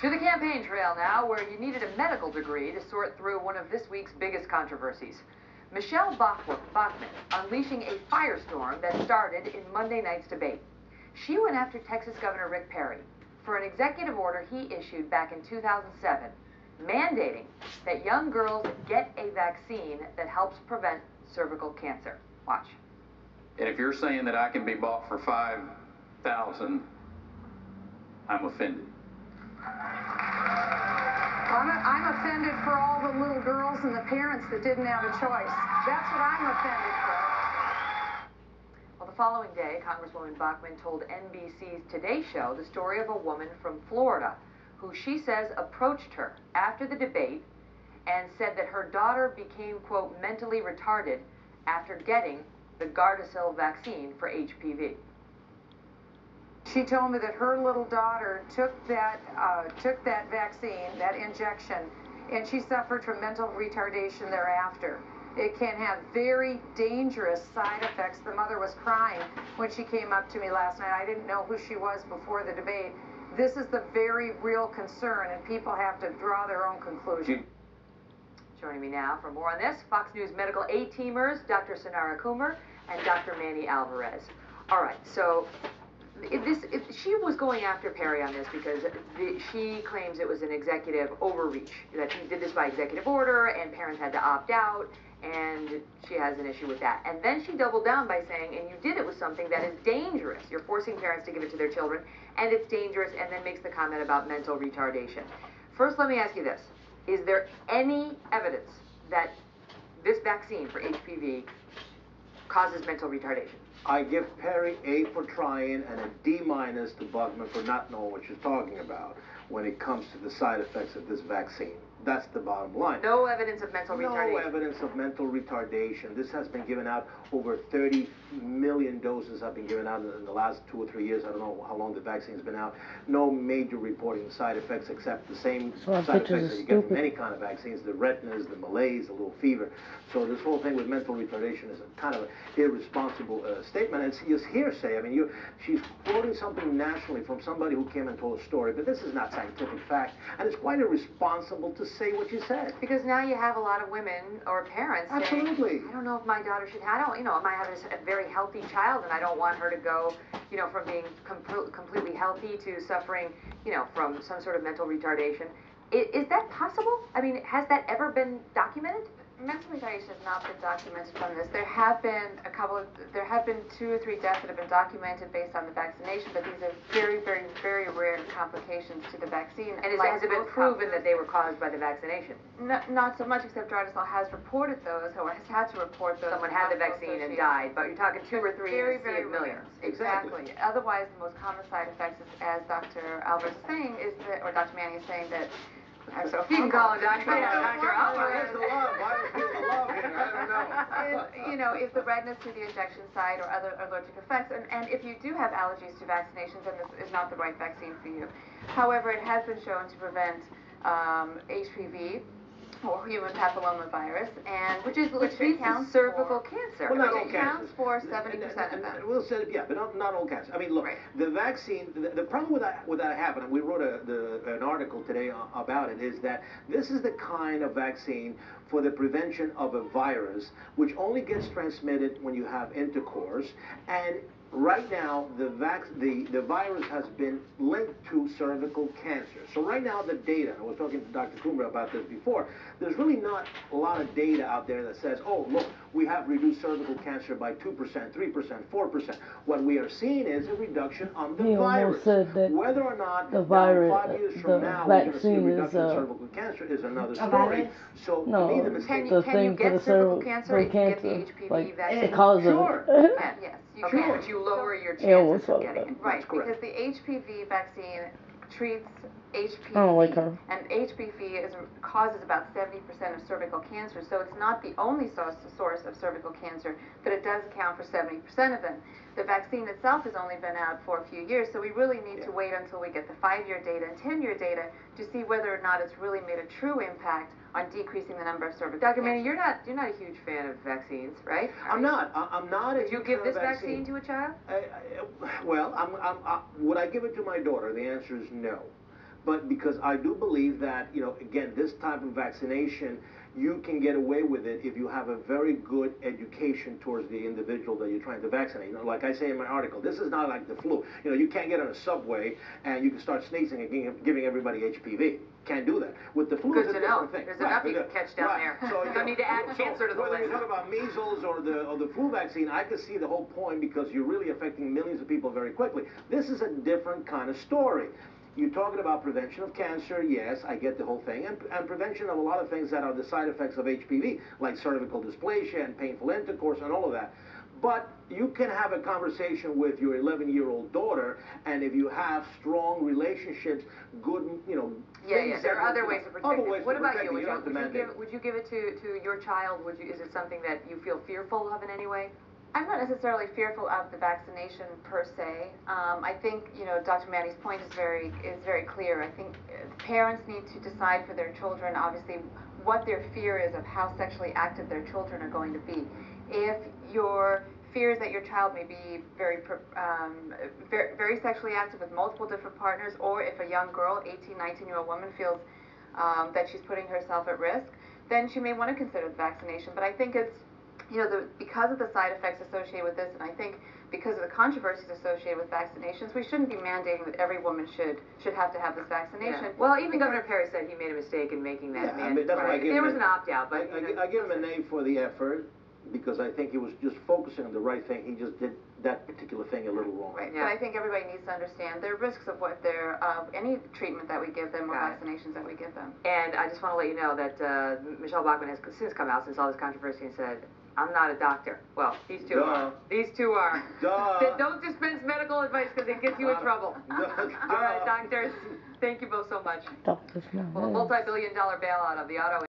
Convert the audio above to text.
To the campaign trail now, where you needed a medical degree to sort through one of this week's biggest controversies. Michelle Bachmann unleashing a firestorm that started in Monday night's debate. She went after Texas Governor Rick Perry for an executive order he issued back in 2007, mandating that young girls get a vaccine that helps prevent cervical cancer. Watch. And if you're saying that I can be bought for $5,000, I'm offended. I'm offended for all the little girls and the parents that didn't have a choice. That's what I'm offended for. Well, the following day, Congresswoman Bachmann told NBC's Today Show the story of a woman from Florida who she says approached her after the debate and said that her daughter became, quote, mentally retarded after getting the Gardasil vaccine for HPV. She told me that her little daughter took that vaccine, that injection, and she suffered from mental retardation thereafter. It can have very dangerous side effects. The mother was crying when she came up to me last night. I didn't know who she was before the debate. This is the very real concern, and people have to draw their own conclusion. Joining me now for more on this, Fox News medical A-teamers, Dr. Sonara Coomer and Dr. Manny Alvarez. All right, so she was going after Perry on this because she claims it was an executive overreach, that he did this by executive order and parents had to opt out, and she has an issue with that. And then she doubled down by saying, and you did it with something that is dangerous. You're forcing parents to give it to their children, and it's dangerous, and then makes the comment about mental retardation. First, let me ask you this. Is there any evidence that this vaccine for HPV causes mental retardation? I give Perry A for trying and a D- to Bachmann for not knowing what she's talking about when it comes to the side effects of this vaccine. That's the bottom line. No evidence of mental retardation. No evidence of mental retardation. This has been given out. Over 30 million doses have been given out in the last 2 or 3 years. I don't know how long the vaccine's been out. No major reporting side effects except the same side effects that you get from any kind of vaccines, the retinas, the malaise, the little fever. So this whole thing with mental retardation is a kind of an irresponsible statement. And it's just hearsay. I mean, she's quoting something nationally from somebody who came and told a story, but this is not scientific fact. And it's quite irresponsible to say what you said. Because now you have a lot of women or parents saying, I don't know if my daughter should have, I might have a very healthy child and I don't want her to go, from being completely healthy to suffering, from some sort of mental retardation. Is that possible? I mean, has that ever been documented? Mental retardation has not been documented from this. There have been 2 or 3 deaths that have been documented based on the vaccination, but these are very, very, very rare complications to the vaccine. And has it been proven that they were caused by the vaccination? Not so much, except Gardasil has reported those, or has had to report those. Someone had the vaccine and died, but you're talking 2 or 3 in a sea of millions. Exactly. Otherwise, the most common side effects, as Dr. Alvarez is saying, or Dr. Manny is saying, that so if you can call him Dr. Alvarez. Is the redness to the injection site or other allergic effects. And if you do have allergies to vaccinations, then this is not the right vaccine for you. However, it has been shown to prevent HPV, or human papillomavirus, and which accounts cervical cancer. Well, not all accounts for 70% of them. We'll say, yeah, but not all cancer. I mean, look, the vaccine. The problem with that happening, we wrote an article today about it, is that this is the kind of vaccine for the prevention of a virus which only gets transmitted when you have intercourse, and right now, the virus has been linked to cervical cancer. So right now, the data, I was talking to Dr. Coomer about this before, there's really not a lot of data out there that says, oh, look, we have reduced cervical cancer by 2%, 3%, 4%. What we are seeing is a reduction on the virus. Said that whether or not the virus, 5 years from now we're going to see a reduction in cervical cancer is another story. So no, to me, the mistake. Can you get cervical cancer if you get the HPV vaccine? The cause of it. Yes. Okay, but you lower your chances of getting it. Right, because the HPV vaccine treats HPV, and HPV causes about 70% of cervical cancer, so it's not the only source of cervical cancer, but it does account for 70% of them. The vaccine itself has only been out for a few years, so we really need to wait until we get the 5-year data and 10-year data to see whether or not it's really made a true impact on decreasing the number of cervical Dr. Manny, you're not a huge fan of vaccines, right? I'm not a Would you give this vaccine to a child? Well, would I give it to my daughter? The answer is no. but because I do believe that, again, this type of vaccination, you can get away with it if you have a very good education towards the individual that you're trying to vaccinate. Like I say in my article, this is not like the flu. You can't get on a subway and you can start sneezing and giving everybody HPV. Can't do that. With the flu, Good it's a to know. different thing. There's enough you can catch down there. So, you don't need to add cancer to the whether list. you talk about measles or the flu vaccine, I can see the whole point because you're really affecting millions of people very quickly. This is a different kind of story. You're talking about prevention of cancer, yes, I get the whole thing, and prevention of a lot of things that are the side effects of HPV, like cervical dysplasia and painful intercourse and all of that. But you can have a conversation with your 11-year-old daughter, and if you have strong relationships, good, Yeah, there are other ways to protect it. What about you? Would you give it to your child? Is it something that you feel fearful of in any way? I'm not necessarily fearful of the vaccination per se. I think, Dr. Manny's point is very clear. I think parents need to decide for their children, obviously, what their fear is of how sexually active their children are going to be. If your fear is that your child may be very sexually active with multiple different partners, or if a young girl, 18, 19-year-old woman, feels that she's putting herself at risk, then she may want to consider the vaccination. But I think it's because of the side effects associated with this, and I think because of the controversies associated with vaccinations, we shouldn't be mandating that every woman should have to have this vaccination. Yeah. Well, even Governor Perry said he made a mistake in making that mandatory. There was an opt-out, but I give him an A for the effort because I think he was just focusing on the right thing. He just did that particular thing a little wrong. Right. Yeah. But I think everybody needs to understand there are risks of any treatment that we give them or vaccinations that we give them. And I just want to let you know that Michelle Bachmann has since come out since all this controversy and said, I'm not a doctor. Well, these two are. These two are. Don't dispense medical advice because it gets you in trouble. All right, doctors. Thank you both so much. Well, a multi-billion-dollar bailout of the auto